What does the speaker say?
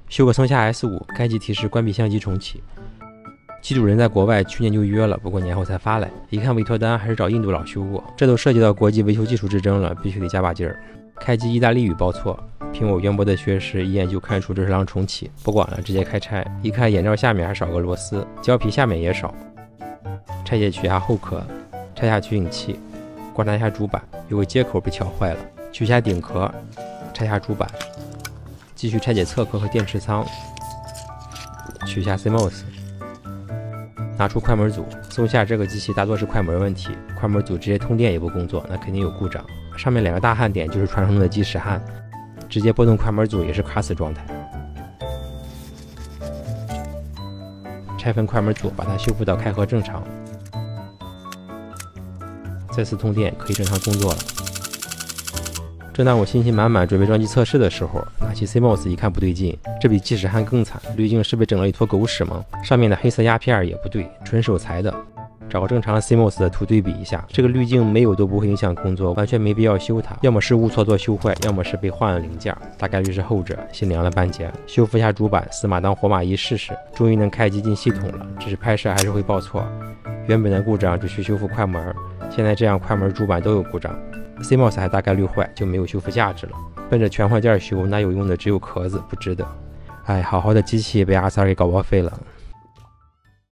修个松下 S5， 该机提示关闭相机重启。机主人在国外，去年就约了，不过年后才发来。一看委托单还是找印度佬修过，这都涉及到国际维修技术之争了，必须得加把劲儿。开机意大利语报错，凭我渊博的学识，一眼就看出这是让重启。不管了，直接开拆。一看眼罩下面还少个螺丝，胶皮下面也少。拆解取下后壳，拆下取景器，观察一下主板，有个接口被撬坏了。取下顶壳，拆下主板，继续拆解侧壳和电池仓，取下 CMOS， 拿出快门组。松下这个机器大多是快门问题，快门组直接通电也不工作，那肯定有故障。上面2个大焊点就是传说中的计时焊，直接拨动快门组也是卡死状态。拆分快门组，把它修复到开合正常。再次通电，可以正常工作了。正当我信心满满准备装机测试的时候，拿起 CMOS 一看不对劲，这比计时焊更惨，滤镜是被整了一坨狗屎吗？上面的黑色压片也不对，纯手裁的。找个正常 CMOS 的图对比一下，这个滤镜没有都不会影响工作，完全没必要修它。要么是误操作修坏，要么是被换了零件，大概率是后者，心凉了半截。修复一下主板，死马当活马医试试，终于能开机进系统了，只是拍摄还是会报错。原本的故障只需修复快门，现在这样快门主板都有故障。CMOS 还大概率坏，就没有修复价值了。奔着全换件修，那有用的只有壳子，不值得。哎，好好的机器被阿 Sir 给搞报废了。